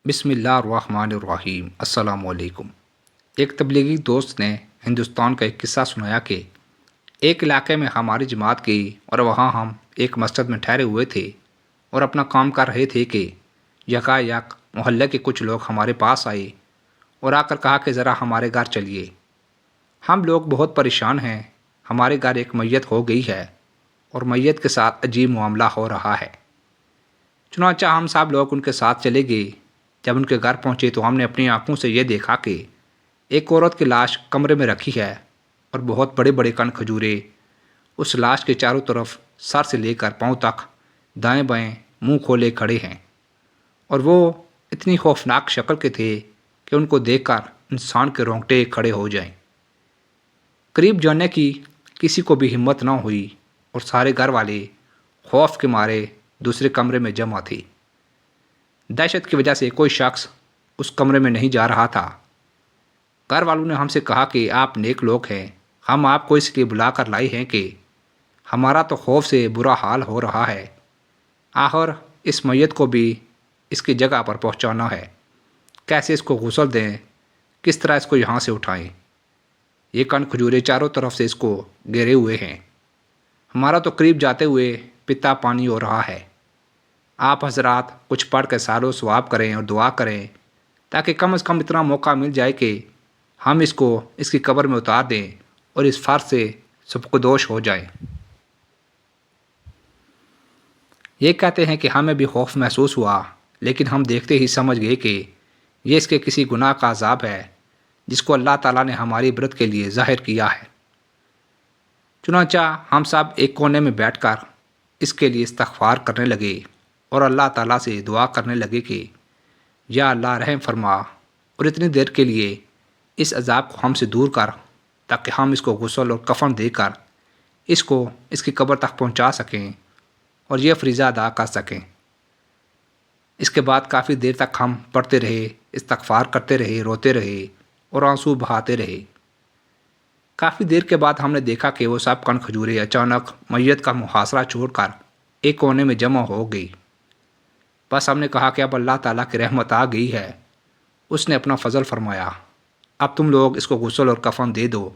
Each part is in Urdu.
بسم اللہ الرحمن الرحیم۔ السلام علیکم۔ ایک تبلیغی دوست نے ہندوستان کا ایک قصہ سنایا کہ ایک علاقے میں ہماری جماعت کی اور وہاں ہم ایک مسجد میں ٹھہرے ہوئے تھے اور اپنا کام کر رہے تھے کہ یکایک محلے کے کچھ لوگ ہمارے پاس آئے اور آ کر کہا کہ ذرا ہمارے گھر چلیے، ہم لوگ بہت پریشان ہیں، ہمارے گھر ایک میت ہو گئی ہے اور میت کے ساتھ عجیب معاملہ ہو رہا ہے۔ چنانچہ ہم سب لوگ ان کے ساتھ چلے گئے۔ جب ان کے گھر پہنچے تو ہم نے اپنی آنکھوں سے یہ دیکھا کہ ایک عورت کی لاش کمرے میں رکھی ہے اور بہت بڑے بڑے کن کھجورے اس لاش کے چاروں طرف سر سے لے کر پاؤں تک دائیں بائیں منہ کھولے کھڑے ہیں، اور وہ اتنی خوفناک شکل کے تھے کہ ان کو دیکھ کر انسان کے رونگٹے کھڑے ہو جائیں۔ قریب جانے کی کسی کو بھی ہمت نہ ہوئی اور سارے گھر والے خوف کے مارے دوسرے کمرے میں جمع تھے۔ دہشت کی وجہ سے کوئی شخص اس کمرے میں نہیں جا رہا تھا۔ گھر والوں نے ہم سے کہا کہ آپ نیک لوگ ہیں، ہم آپ کو اس لیے بلا کر لائے ہیں کہ ہمارا تو خوف سے برا حال ہو رہا ہے، آخر اس میت کو بھی اس کی جگہ پر پہنچانا ہے، کیسے اس کو غسل دیں، کس طرح اس کو یہاں سے اٹھائیں، یہ کن کھجورے چاروں طرف سے اس کو گھیرے ہوئے ہیں، ہمارا تو قریب جاتے ہوئے پتا پانی ہو رہا ہے، آپ حضرات کچھ پڑھ کے سال و ثواب کریں اور دعا کریں تاکہ کم از کم اتنا موقع مل جائے کہ ہم اس کو اس کی قبر میں اتار دیں اور اس فرض سے سبکدوش ہو جائیں۔ یہ کہتے ہیں کہ ہمیں بھی خوف محسوس ہوا، لیکن ہم دیکھتے ہی سمجھ گئے کہ یہ اس کے کسی گناہ کا عذاب ہے جس کو اللہ تعالیٰ نے ہماری عبرت کے لیے ظاہر کیا ہے۔ چنانچہ ہم سب ایک کونے میں بیٹھ کر اس کے لیے استغفار کرنے لگے اور اللہ تعالیٰ سے دعا کرنے لگے کہ یا اللہ رحم فرما اور اتنی دیر کے لیے اس عذاب کو ہم سے دور کر تاکہ ہم اس کو غسل اور کفن دے کر اس کو اس کی قبر تک پہنچا سکیں اور یہ فریضہ ادا کر سکیں۔ اس کے بعد کافی دیر تک ہم پڑھتے رہے، استغفار کرتے رہے، روتے رہے اور آنسو بہاتے رہے۔ کافی دیر کے بعد ہم نے دیکھا کہ وہ سب کن کھجورے اچانک میت کا محاصرہ چھوڑ کر ایک کونے میں جمع ہو گئی۔ بس ہم نے کہا کہ اب اللہ تعالیٰ کی رحمت آ گئی ہے، اس نے اپنا فضل فرمایا، اب تم لوگ اس کو غسل اور کفن دے دو۔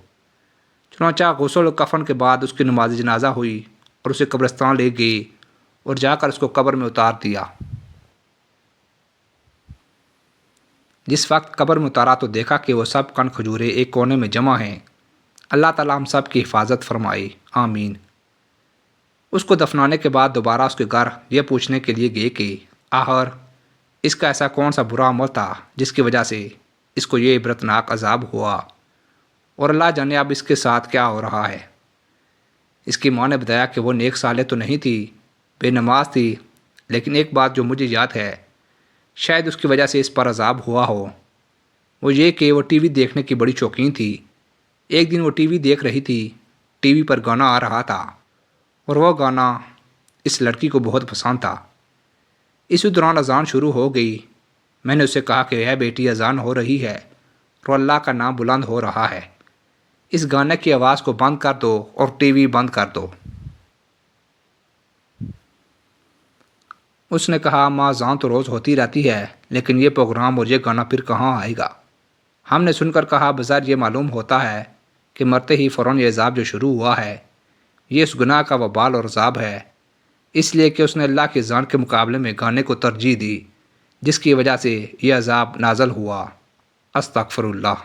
چنانچہ غسل اور کفن کے بعد اس کی نماز جنازہ ہوئی اور اسے قبرستان لے گئے اور جا کر اس کو قبر میں اتار دیا۔ جس وقت قبر میں اتارا تو دیکھا کہ وہ سب کن کھجورے ایک کونے میں جمع ہیں۔ اللہ تعالیٰ ہم سب کی حفاظت فرمائے، آمین۔ اس کو دفنانے کے بعد دوبارہ اس کے گھر یہ پوچھنے کے لیے گئے کہ آخر اس کا ایسا کون سا برا عمل تھا جس کی وجہ سے اس کو یہ عبرتناک عذاب ہوا، اور اللہ جانے اب اس کے ساتھ کیا ہو رہا ہے۔ اس کی ماں نے بتایا کہ وہ نیک صالح تو نہیں تھی، بے نماز تھی، لیکن ایک بات جو مجھے یاد ہے، شاید اس کی وجہ سے اس پر عذاب ہوا ہو، وہ یہ کہ وہ ٹی وی دیکھنے کی بڑی شوقین تھی۔ ایک دن وہ ٹی وی دیکھ رہی تھی، ٹی وی پر گانا آ رہا تھا اور وہ گانا اس لڑکی کو بہت پسند تھا۔ اسی دوران اذان شروع ہو گئی۔ میں نے اسے کہا کہ اے بیٹی، اذان ہو رہی ہے اور اللہ کا نام بلند ہو رہا ہے، اس گانے کی آواز کو بند کر دو اور ٹی وی بند کر دو۔ اس نے کہا ماں، اذان تو روز ہوتی رہتی ہے، لیکن یہ پروگرام اور یہ گانا پھر کہاں آئے گا؟ ہم نے سن کر کہا بظاہر یہ معلوم ہوتا ہے کہ مرتے ہی فوراً یہ عذاب جو شروع ہوا ہے، یہ اس گناہ کا وبال اور عذاب ہے، اس لیے کہ اس نے اللہ کی اذان کے مقابلے میں گانے کو ترجیح دی، جس کی وجہ سے یہ عذاب نازل ہوا۔ استغفر اللہ۔